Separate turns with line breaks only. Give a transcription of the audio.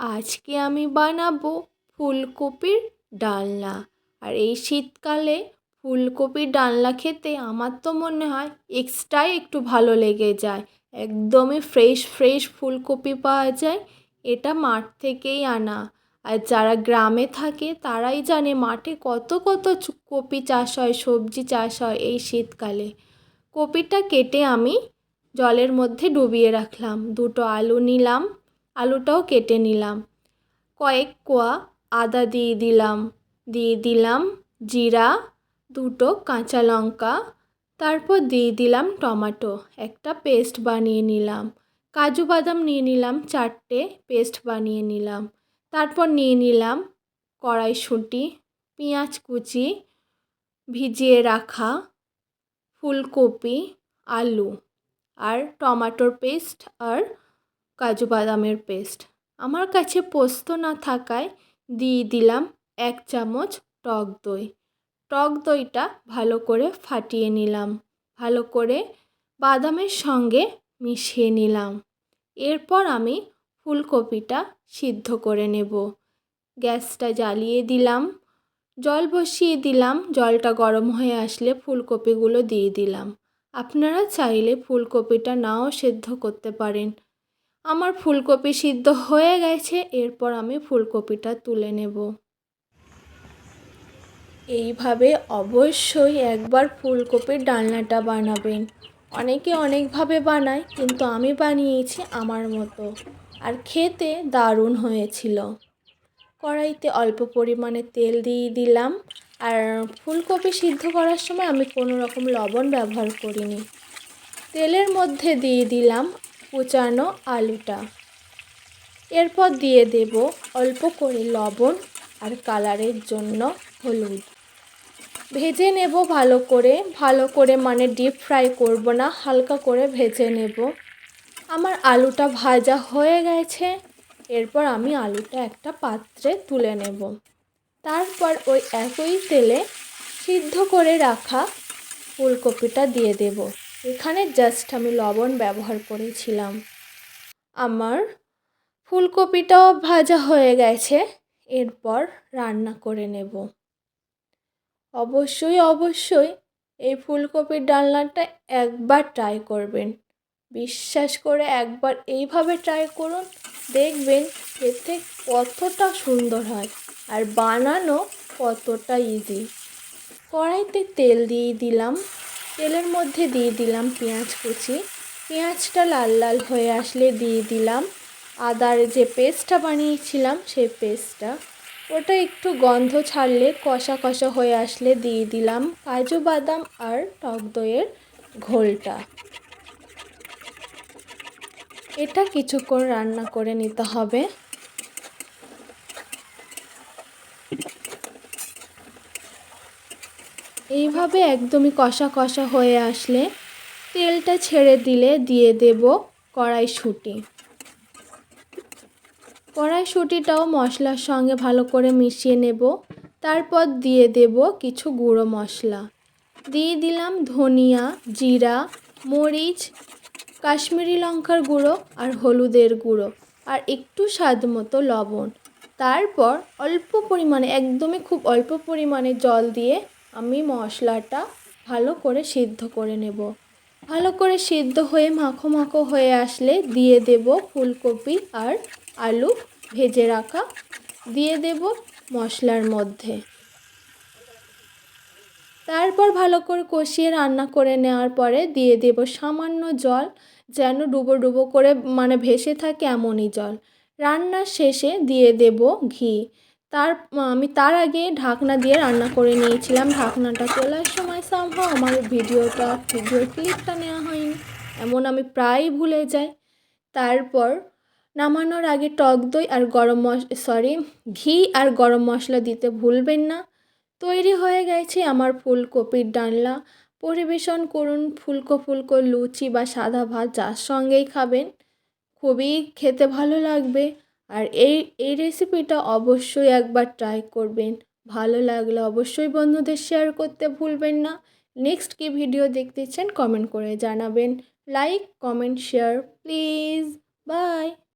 আজকে আমি বানাবো ফুলকপির ডালনা। আর এই শীতকালে ফুলকপির ডালনা খেতে আমার তো মনে হয় এক্সট্রাই একটু ভালো লেগে যায়। একদমই ফ্রেশ ফ্রেশ ফুলকপি পাওয়া যায়, এটা মাঠ থেকেই আনা। আর যারা গ্রামে থাকে তারাই জানে মাঠে কত কত কপি চাষ হয়, সবজি চাষ হয় এই শীতকালে। কপিটা কেটে আমি জলের মধ্যে ডুবিয়ে রাখলাম। দুটো আলু নিলাম, আলুটাও কেটে নিলাম। কয়েক কোয়া আদা দিয়ে দিলাম জিরা, দুটো কাঁচা লঙ্কা, তারপর দিয়ে দিলাম টমেটো, একটা পেস্ট বানিয়ে নিলাম। কাজু বাদাম নিয়ে নিলাম 4টে, পেস্ট বানিয়ে নিলাম। তারপর নিয়ে নিলাম কড়াইশুঁটি, পেঁয়াজ কুচি, ভিজিয়ে রাখা ফুলকপি, আলু আর টমেটোর পেস্ট আর কাজু বাদামের পেস্ট। আমার কাছে পোস্ত না থাকায় দিয়ে দিলাম 1 চামচ টক দই। টক দইটা ভালো করে ফাটিয়ে নিলাম, ভালো করে বাদামের সঙ্গে মিশিয়ে নিলাম। এরপর আমি ফুলকপিটা সিদ্ধ করে নেব। গ্যাসটা জ্বালিয়ে দিলাম, জল বসিয়ে দিলাম। জলটা গরম হয়ে আসলে ফুলকপিগুলো দিয়ে দিলাম। আপনারা চাইলে ফুলকপিটা নাও সেদ্ধ করতে পারেন। আমার ফুলকপি সিদ্ধ হয়ে গেছে, এরপর আমি ফুলকপিটা তুলে নেব। এইভাবে অবশ্যই একবার ফুলকপির ডালনাটা বানাবেন। অনেকে অনেকভাবে বানায়, কিন্তু আমি বানিয়েছি আমার মতো, আর খেতে দারুণ হয়েছিল। কড়াইতে অল্প পরিমাণে তেল দিয়ে দিলাম। আর ফুলকপি সিদ্ধ করার সময় আমি কোনো রকম লবণ ব্যবহার করিনি। তেলের মধ্যে দিয়ে দিলাম কুচানো আলুটা। এরপর দিয়ে দেব অল্প করে লবণ আর কালারের জন্য হলুদ। ভেজে নেব ভালো করে মানে ডিপ ফ্রাই করব না, হালকা করে ভেজে নেব। আমার আলুটা ভাজা হয়ে গেছে, এরপর আমি আলুটা একটা পাত্রে তুলে নেব। তারপর ওই একই তেলে সিদ্ধ করে রাখা ফুলকপিটা দিয়ে দেব। এখানে জাস্ট আমি লবণ ব্যবহার করেছিলাম। আমার ফুলকপিটাও ভাজা হয়ে গেছে, এরপর রান্না করে নেব। অবশ্যই এই ফুলকপির ডালনাটা একবার ট্রাই করবেন। বিশ্বাস করে একবার এইভাবে ট্রাই করুন, দেখবেন খেতে কতটা সুন্দর হয় আর বানানো কতটা ইজি। কড়াইতে তেল দিয়ে দিলাম, তেলের মধ্যে দিয়ে দিলাম পেঁয়াজ কুচি। পেঁয়াজটা লাল লাল হয়ে আসলে দিয়ে দিলাম আদার যে পেস্টটা বানিয়েছিলাম সেই পেস্টটা। ওটা একটু গন্ধ ছাড়লে, কষা কষা হয়ে আসলে দিয়ে দিলাম কাজু বাদাম আর টক দইয়ের ঘোলটা। এটা কিছুক্ষণ রান্না করে নিতে হবে। এইভাবে একদমই কষা কষা হয়ে আসলে তেলটা ছেড়ে দিলে দিয়ে দেব কড়াইশুঁটি। কড়াইশুঁটিটাও মশলার সঙ্গে ভালো করে মিশিয়ে নেব। তারপর দিয়ে দেব কিছু গুঁড়ো মশলা। দিয়ে দিলাম ধনিয়া, জিরা, মরিচ, কাশ্মীরি লঙ্কার গুঁড়ো আর হলুদের গুঁড়ো, আর একটু স্বাদ মতো লবণ। তারপর অল্প পরিমাণে, একদমই খুব অল্প পরিমাণে জল দিয়ে আমি মশলাটা ভালো করে সিদ্ধ করে নেব। ভালো করে সিদ্ধ হয়ে মাখো মাখো হয়ে আসলে দিয়ে দেব ফুলকপি আর আলু ভেজে রাখা, দিয়ে দেব মশলার মধ্যে। তারপর ভালো করে কষিয়ে রান্না করে নেওয়ার পরে দিয়ে দেব সামান্য জল, যেন ডুবো ডুবো করে মানে ভেসে থাকে এমনই জল। রান্নার শেষে দিয়ে দেব ঘি। আমি তার আগে ঢাকনা দিয়ে রান্না করে নিয়েছিলাম। ঢাকনাটা তোলার সময় সামহাও আমার ভিডিওর ক্লিপটা নেওয়া হয়নি, এমন আমি প্রায়ই ভুলে যাই। তারপর নামানোর আগে টক দই আর ঘি আর গরম মশলা দিতে ভুলবেন না। তৈরি হয়ে গেছে আমার ফুলকপির ডালনা। পরিবেশন করুন ফুলকো ফুলকো লুচি বা সাদা ভাত, যার সঙ্গেই খাবেন খুবই খেতে ভালো লাগবে। আর এই রেসিপিটা অবশ্যই একবার ট্রাই করবেন। ভালো লাগলে অবশ্যই বন্ধুদের শেয়ার করতে ভুলবেন না। নেক্সট কী ভিডিও দেখতে চান কমেন্ট করে জানাবেন। Like, comment, share please. By.